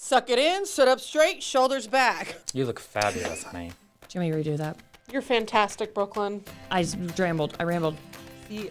Suck it in, sit up straight, shoulders back. You look fabulous, honey. Do you want me to redo that? You're fantastic, Brooklyn. I just rambled. I rambled.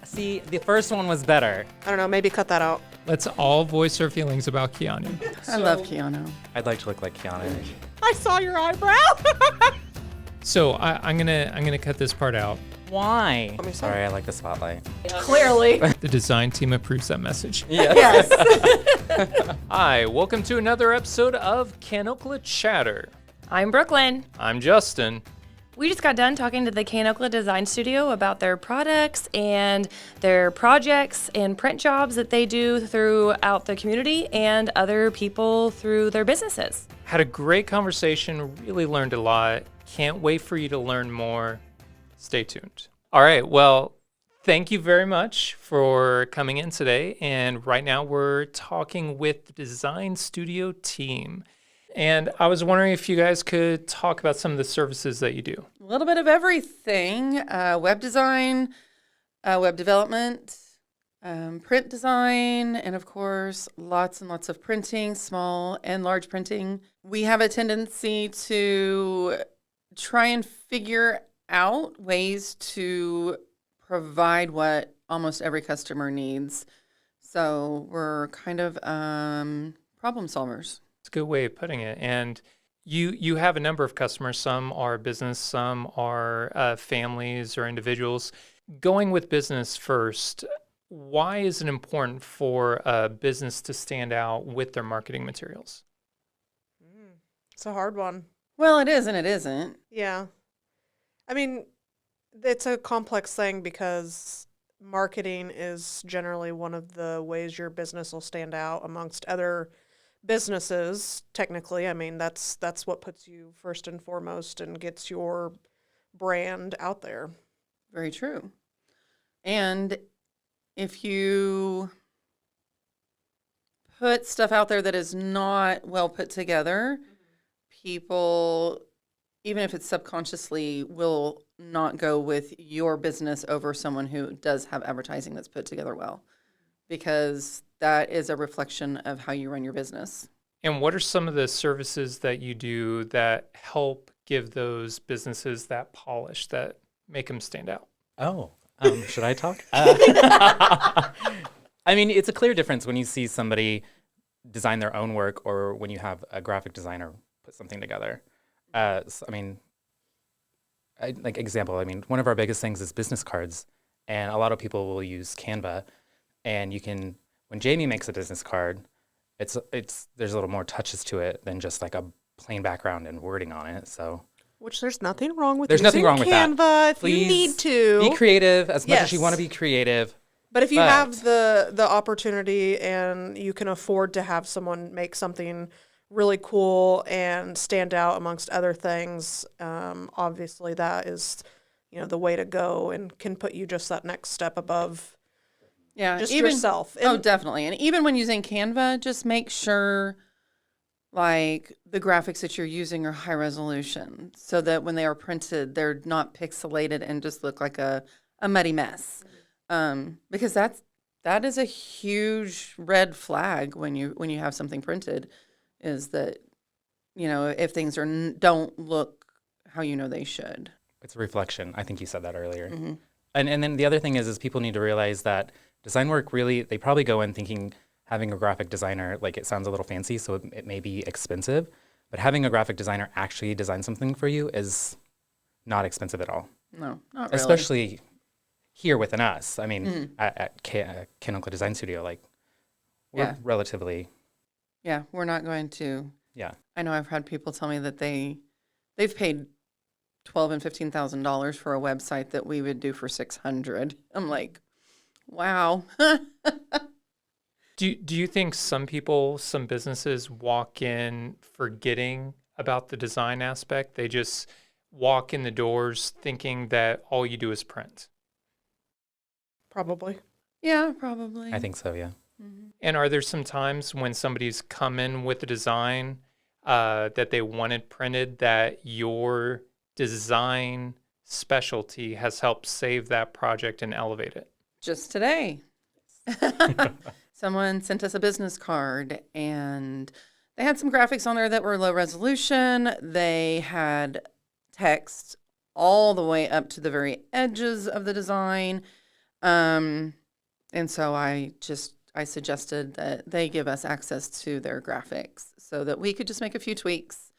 See, the first one was better. I don't know, maybe cut that out. Let's all voice our feelings about Keanu. I love Keanu. I'd like to look like Keanu. I saw your eyebrow. So I'm gonna cut this part out. Why? Let me see. Sorry, I like the spotlight. Clearly. The design team approves that message. Yes. Hi, welcome to another episode of Kanokla Chatter. I'm Brooklyn. I'm Justin. We just got done talking to the Kanokla Design Studio about their products and their projects and print jobs that they do throughout the community and other people through their businesses. Had a great conversation, really learned a lot. Can't wait for you to learn more. Stay tuned. All right, well, thank you very much for coming in today. And right now we're talking with the design studio team. And I was wondering if you guys could talk about some of the services that you do. A little bit of everything. Web design, web development, print design, and of course, lots and lots of printing, small and large printing. We have a tendency to try and figure out ways to provide what almost every customer needs. So we're kind of problem solvers. It's a good way of putting it. And you have a number of customers. Some are business, some are families or individuals. Going with business first, why is it important for a business to stand out with their marketing materials? It's a hard one. Well, it is and it isn't. Yeah. I mean, it's a complex thing because marketing is generally one of the ways your business will stand out amongst other businesses. Technically, I mean, that's what puts you first and foremost and gets your brand out there. Very true. And if you put stuff out there that is not well put together, people, even if it's subconsciously, will not go with your business over someone who does have advertising that's put together well, because that is a reflection of how you run your business. And what are some of the services that you do that help give those businesses that polish, that make them stand out? Oh, should I talk? I mean, it's a clear difference when you see somebody design their own work or when you have a graphic designer put something together. So, I mean, one of our biggest things is business cards, and a lot of people will use Canva, and you can, when Jamie makes a business card, there's a little more touches to it than just like a plain background and wording on it. So, Which there's nothing wrong with There's nothing using wrong with that. Canva if Please you need to. be creative as much as you Yes. want to be creative. But if you have the opportunity and you can afford to have someone make something really cool and stand out amongst other things, obviously that is, the way to go and can put you just that next step above just yourself. And Definitely. And even when using Canva, just make sure like the graphics that you're using are high resolution so that when they are printed, they're not pixelated and just look like a muddy mess. Because that is a huge red flag when you have something printed, is that, if things don't look how they should. It's a reflection. I think you said that earlier. Mm-hmm. And then the other thing is people need to realize that design work really, they probably go in thinking having a graphic designer, like it sounds a little fancy, so it may be expensive, but having a graphic designer actually design something for you is not expensive at all. No, not really. Especially here within us. I mean, at Kanokla Design Studio, like we're relatively. Yeah, we're not going to. Yeah. I know I've had people tell me that they've paid $12,000 and $15,000 for a website that we would do for $600. I'm like, wow. Do you think some businesses walk in forgetting about the design aspect? They just walk in the doors thinking that all you do is print? probably. Yeah, probably. I think so, yeah. Mm-hmm. And are there some times when somebody's come in with a design that they wanted printed that your design specialty has helped save that project and elevate it? Just today. Someone sent us a business card and They had some graphics on there that were low resolution. They had text all the way up to the very edges of the design. And so I suggested that they give us access to their graphics so that we could just make a few tweaks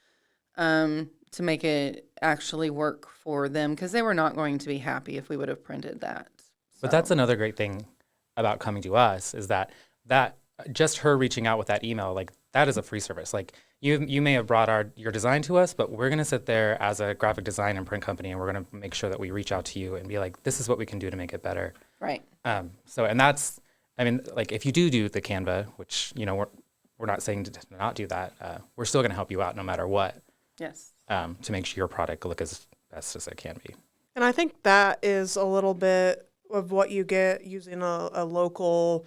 to make it actually work for them, because they were not going to be happy if we would have printed that. But that's another great thing about coming to us, is that just her reaching out with that email, like, that is a free service. Like, you may have brought your design to us, but we're going to sit there as a graphic design and print company, and we're going to make sure that we reach out to you and be like, this is what we can do to make it better. Right. So, and that's, I mean, like, if you do the Canva, which, we're not saying to not do that, we're still going to help you out no matter what. Yes. To make sure your product look as best as it can be. And I think that is a little bit of what you get using a local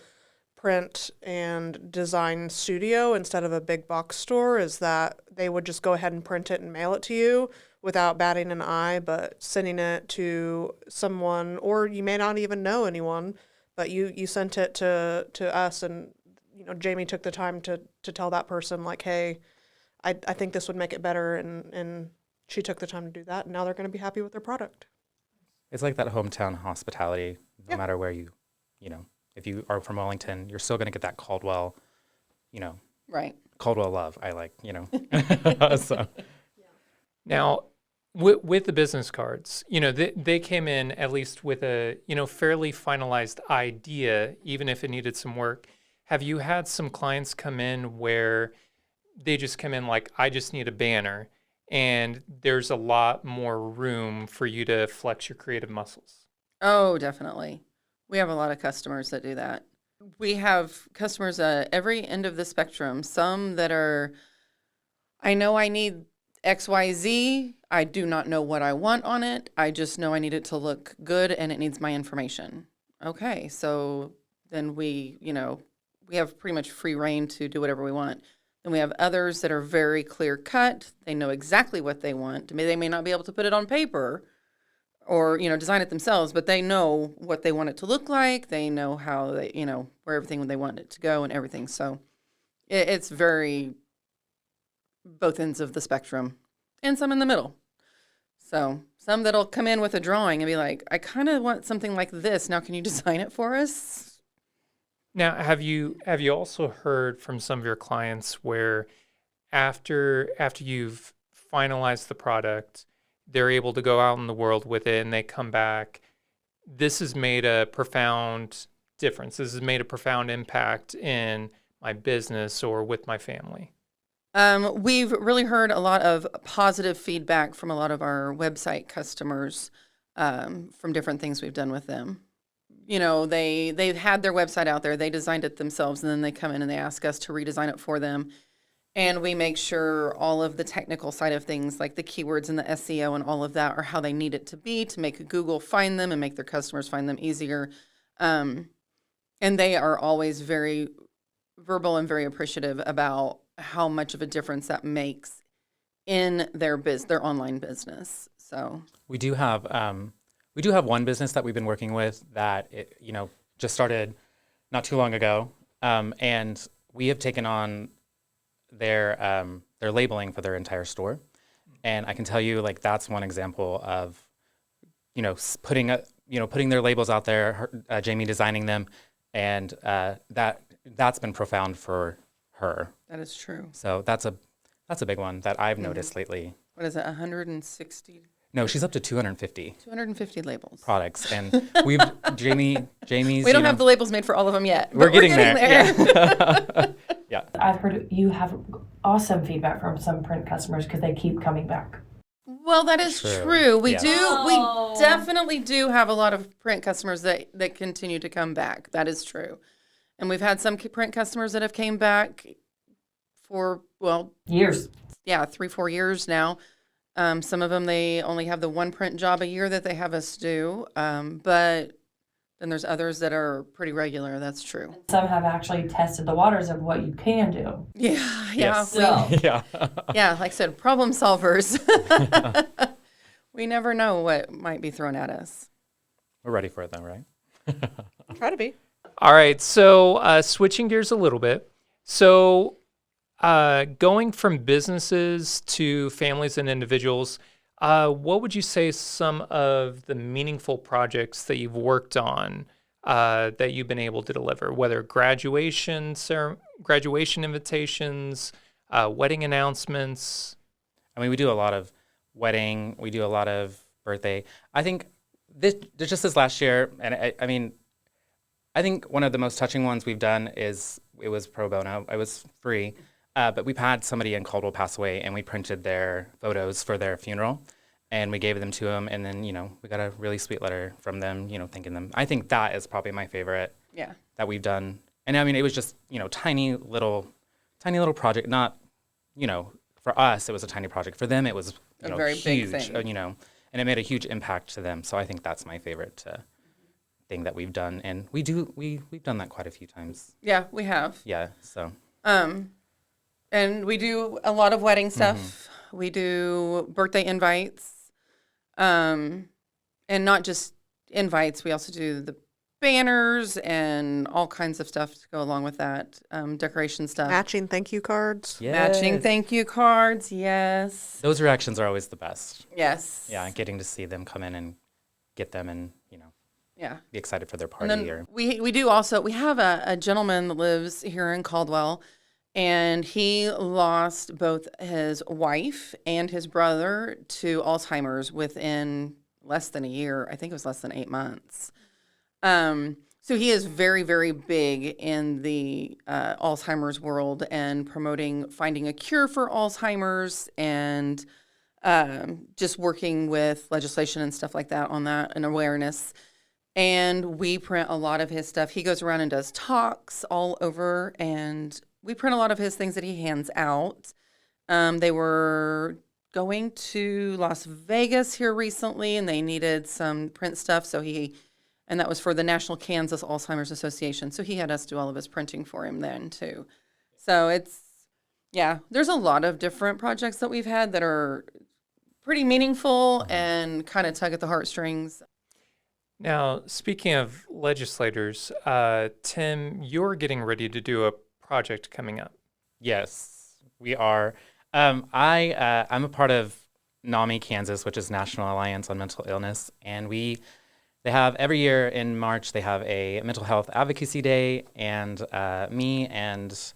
print and design studio instead of a big box store, is that they would just go ahead and print it and mail it to you without batting an eye, but sending it to someone, or you may not even know anyone, but you sent it to us, and Jamie took the time to tell that person, like, hey, I think this would make it better, and she took the time to do that, and now they're going to be happy with their product. It's like that hometown hospitality, no matter where if you are from Wellington, you're still going to get that Caldwell, Right. Caldwell love. I like, so. Now, with the business cards, they came in at least with a, fairly finalized idea, even if it needed some work. Have you had some clients come in where they just come in like, I just need a banner, and there's a lot more room for you to flex your creative muscles? Oh, definitely. We have a lot of customers that do that. We have customers at every end of the spectrum. Some that are, I know I need XYZ. I do not know what I want on it. I just know I need it to look good and it needs my information. Okay, so then we have pretty much free reign to do whatever we want. Then we have others that are very clear cut. They know exactly what they want. They may not be able to put it on paper or, design it themselves, but they know what they want it to look like. They know how they, where everything they want it to go and everything. So it's very both ends of the spectrum, and some in the middle. So some that'll come in with a drawing and be like, I kind of want something like this. Now, can you design it for us? Now, have you also heard from some of your clients where after you've finalized the product, they're able to go out in the world with it and they come back, this has made a profound difference, this has made a profound impact in my business or with my family? We've really heard a lot of positive feedback from a lot of our website customers from different things we've done with them. They've had their website out there, they designed it themselves, and then they come in and they ask us to redesign it for them. And we make sure all of the technical side of things, like the keywords and the SEO and all of that, are how they need it to be to make Google find them and make their customers find them easier. And they are always very verbal and very appreciative about how much of a difference that makes in their online business. So We do have one business that we've been working with that just started not too long ago, and we have taken on their labeling for their entire store, and I can tell you, like, that's one example of putting their labels out there, Jamie designing them, and that's been profound for her. that is true. So that's a big one that I've noticed lately. What is it, 160? No, she's up to 250 250 labels. products, and Jamie's. We don't have the labels made for all of them yet. We're but getting there. Yeah. Yeah. I've heard you have awesome feedback from some print customers because they keep coming back. Well, that is True. true. We Yes. do. We definitely do have a lot of print customers that continue to come back. That is true. And we've had some print customers that have came back for, Years. 3-4 years now. Some of them, they only have the one print job a year that they have us do. But then there's others that are pretty regular. That's true. Some have actually tested the waters of what you can do. Yeah. Yes. So, Yeah. Yeah, like I said, problem solvers. We never know what might be thrown at us. We're ready for it though, right? Try to be. All right, so switching gears a little bit. So Going from businesses to families and individuals, what would you say some of the meaningful projects that you've worked on that you've been able to deliver, whether graduation invitations, wedding announcements? I mean, we do a lot of wedding, we do a lot of birthday. I think just this last year, and I mean, I think one of the most touching ones we've done is it was pro bono. It was free, but we've had somebody in Caldwell pass away, and we printed their photos for their funeral, and we gave them to them, and then we got a really sweet letter from them, thanking them. I think that is probably my favorite. Yeah. That we've done, and I mean, it was just tiny little project. Not for us, it was a tiny project. For them, it was A very big huge. thing. And it made a huge impact to them. So I think that's my favorite thing that we've done, and we've done that quite a few times. Yeah, we have. Yeah. So. And we do a lot of wedding stuff. We do birthday invites, and not just invites. We also do the banners and all kinds of stuff to go along with that, decoration stuff. Matching thank you cards. Matching thank you cards, yes. Those reactions are always the best. Yes. Yeah, getting to see them come in and get them and Yeah. be excited for their And party. then we do also, we have a gentleman that lives here in Caldwell, and he lost both his wife and his brother to Alzheimer's within less than a year. I think it was less than 8 months. So he is very, very big in the Alzheimer's world and promoting finding a cure for Alzheimer's and just working with legislation and stuff like that on that and awareness. And we print a lot of his stuff. He goes around and does talks all over, and we print a lot of his things that he hands out. They were going to Las Vegas here recently, and they needed some print stuff, and that was for the National Kansas Alzheimer's Association. So he had us do all of his printing for him then too. So there's a lot of different projects that we've had that are pretty meaningful and kind of tug at the heartstrings. Now, speaking of legislators, Tim, you're getting ready to do a project coming up. Yes, we are. I'm a part of NAMI Kansas, which is National Alliance on Mental Illness, and they have every year in March they have a mental health advocacy day, and me and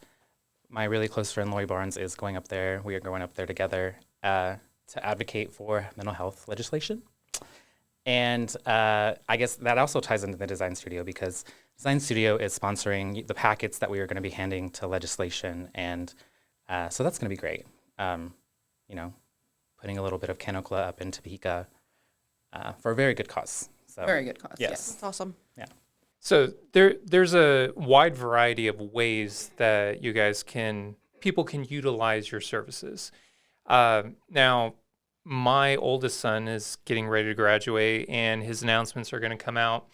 my really close friend Lori Barnes is going up there. We are going up there together to advocate for mental health legislation. And I guess that also ties into the Design Studio, because Design Studio is sponsoring the packets that we are going to be handing to legislation. And so that's going to be great. Putting a little bit of Kanokla up in Topeka for a very good cause. So, Very good cause. Yes. That's awesome. Yeah. So there's a wide variety of ways that people can utilize your services. Now, my oldest son is getting ready to graduate, and his announcements are going to come out.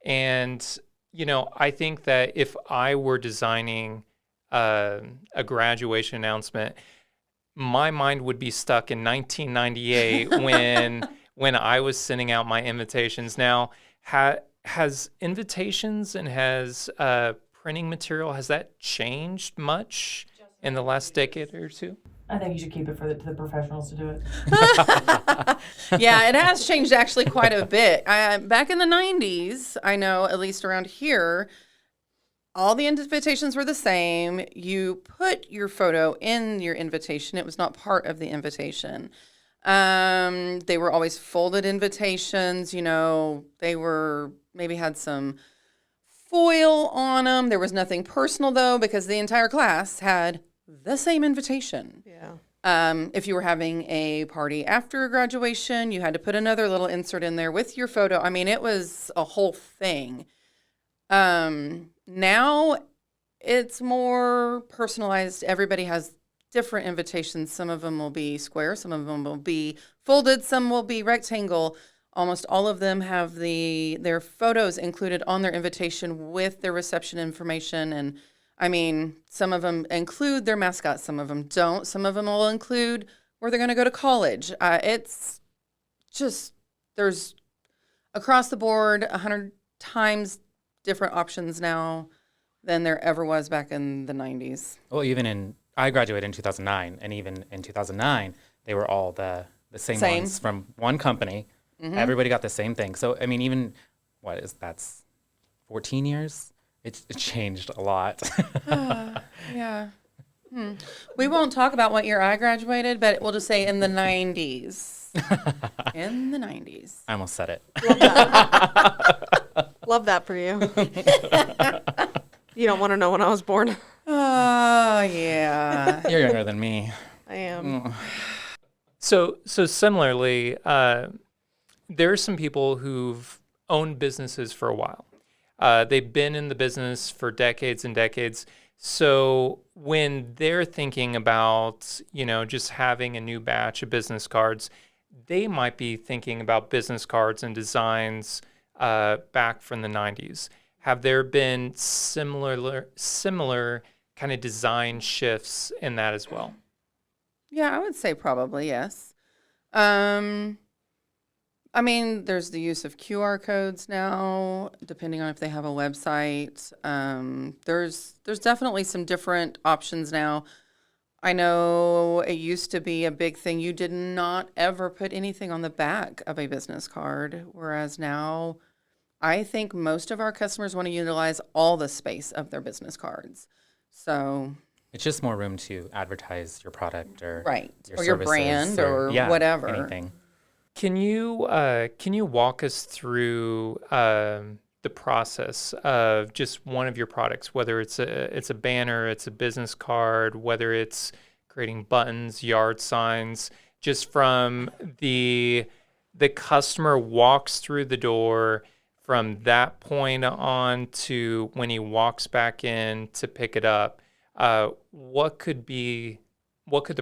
And, I think that if I were designing a graduation announcement, my mind would be stuck in 1998 when I was sending out my invitations. Now, has invitations and has printing material, has that changed much in the last decade or two? I think you should keep it to the professionals to do it. Yeah, it has changed actually quite a bit. Back in the 90s, I know, at least around here, all the invitations were the same. You put your photo in your invitation. It was not part of the invitation. They were always folded invitations. They were maybe had some foil on them. There was nothing personal, though, because the entire class had the same invitation. Yeah. If you were having a party after graduation, you had to put another little insert in there with your photo. I mean, it was a whole thing. Now it's more personalized. Everybody has different invitations. Some of them will be square, some of them will be folded, some will be rectangle. Almost all of them have their photos included on their invitation with their reception information. And I mean, some of them include their mascot, some of them don't. Some of them will include where they're going to go to college. It's just, there's across the board 100 times different options now than there ever was back in the 90s. Well, even in I graduated in 2009, and even in 2009, they were all the same Same. ones from one company. Everybody got the same thing. So, I mean, even, that's 14 years? It changed a lot. Yeah. We won't talk about what year I graduated, but we'll just say in the 90s. In the 90s. I almost said it. Love that for you. You don't want to know when I was born. Oh, yeah. You're younger than me. I am. So similarly, there are some people who've owned businesses for a while. They've been in the business for decades and decades. So when they're thinking about, just having a new batch of business cards, they might be thinking about business cards and designs back from the 90s. Have there been similar kind of design shifts in that as well? Yeah, I would say probably yes. I mean, there's the use of QR codes now, depending on if they have a website. There's definitely some different options now. I know it used to be a big thing. You did not ever put anything on the back of a business card, whereas now I think most of our customers want to utilize all the space of their business cards. So, It's just more room to advertise your product or right, your or your services brand or whatever. anything. Can you walk us through the process of just one of your products, whether it's a banner, it's a business card, whether it's creating buttons, yard signs, just from the customer walks through the door, from that point on to when he walks back in to pick it up, what could the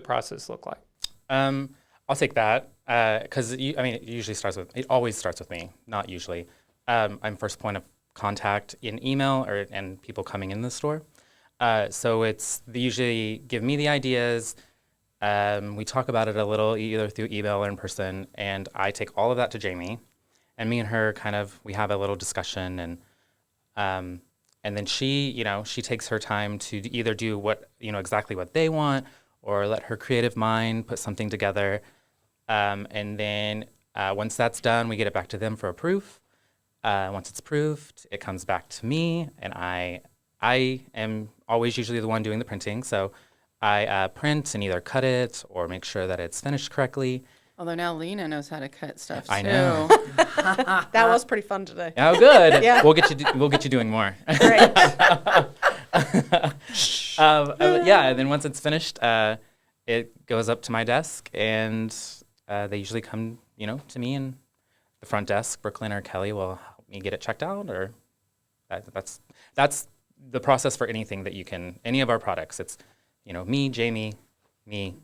process look like? I'll take that because it always starts with me, not usually. I'm first point of contact in email and people coming in the store. So they usually give me the ideas. We talk about it a little, either through email or in person, and I take all of that to Jamie, and me and her we have a little discussion, and then she takes her time to either do exactly what they want, or let her creative mind put something together. And then once that's done, we get it back to them for a proof. Once it's proofed, it comes back to me, and I am always usually the one doing the printing. So I print and either cut it or make sure that it's finished correctly. Although now Lena knows how to cut stuff too. I know. That was pretty fun today. Oh, good. Yeah. We'll get you doing more. Great. And then once it's finished, it goes up to my desk, and they usually come, to me, and the front desk, Brooklyn or Kelly, will help me get it checked out. Or that's the process for anything any of our products. It's, me, Jamie, me,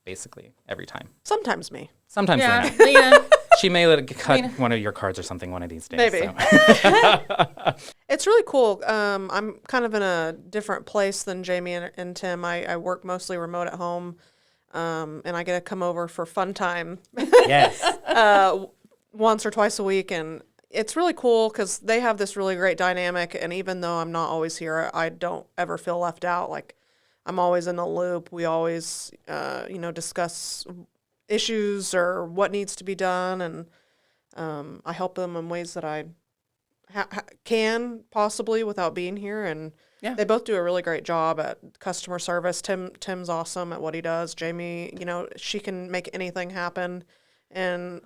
basically every time. Sometimes me. Sometimes Yeah, Lena. Lena. She may cut one of your cards or something one of these days. Maybe. So. It's really cool. I'm kind of in a different place than Jamie and Tim. I work mostly remote at home, and I get to come over for fun time Yes. once or twice a week. And it's really cool because they have this really great dynamic. And even though I'm not always here, I don't ever feel left out. Like, I'm always in the loop. We always, discuss issues or what needs to be done. And I help them in ways that I can possibly without being here. And Yeah. they both do a really great job at customer service. Tim's awesome at what he does. Jamie, she can make anything happen. And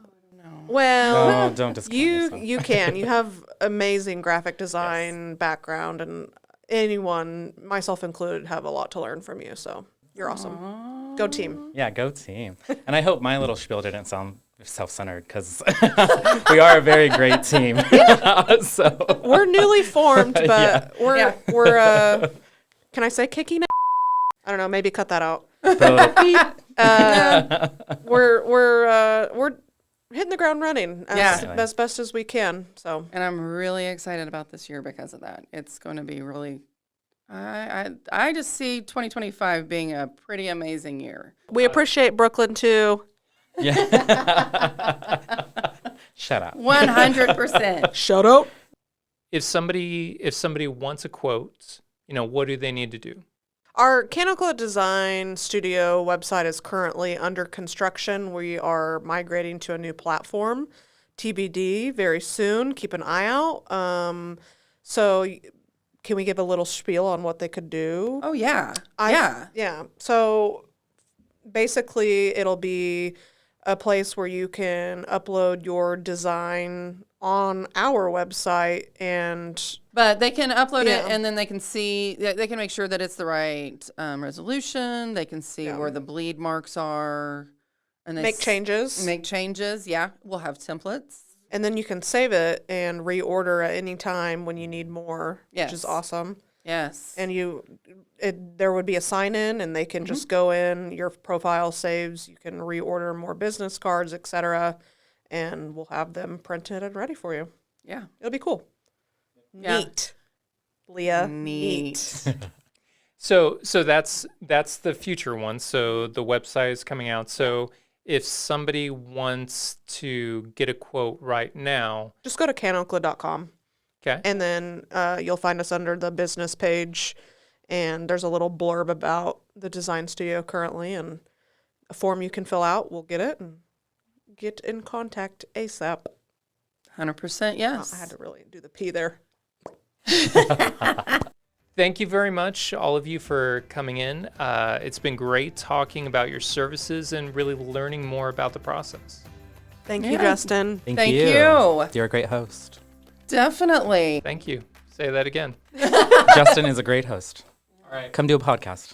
well, No, don't discount you yourself. can. You have amazing graphic design background, and anyone, myself included, have a lot to learn from you. So you're awesome. Go team. Yeah, go team. And I hope my little spiel didn't sound self-centered, because we are a very great team. So We're newly formed, but Yeah. we're can I say kicking? I don't know. Maybe cut that out. We're hitting the ground running as best as we can. So And I'm really excited about this year because of that. It's going to be really, I just see 2025 being a pretty amazing year. we appreciate Brooklyn too. yeah. Shut up. 100%. Shut up. If somebody wants a quote, what do they need to do? Our Kanokla Design Studio website is currently under construction. We are migrating to a new platform, TBD, very soon. Keep an eye out. Can we give a little spiel on what they could do? Oh, yeah. Yeah. So basically, it'll be a place where you can upload your design on our website and But they can upload Yeah. it, and then they can see, they can make sure that it's the right resolution. They can see where the bleed marks are. And they make changes. Make changes, yeah. We'll have templates. And then you can save it and reorder at any time when you need more, which Yes. is awesome. Yes. And there would be a sign in, and they can just go in. Your profile saves. You can reorder more business cards, etc., and we'll have them printed and ready for you. Yeah. It'll be cool. Yeah. Neat, Leah. Neat. So that's the future one. So the website is coming out. So if somebody wants to get a quote right now, Just go to kanokla.com. okay, And then you'll find us under the business page, and there's a little blurb about the design studio currently, and a form you can fill out. We'll get it and get in contact ASAP. 100% yes. I had to really do the P there. thank you very much, all of you, for coming in. It's been great talking about your services and really learning more about the process. Thank you, Yeah. Justin. Thank you. You're a great host. Definitely. Thank you. Say that again. Justin is a great host. All right. Come do a podcast.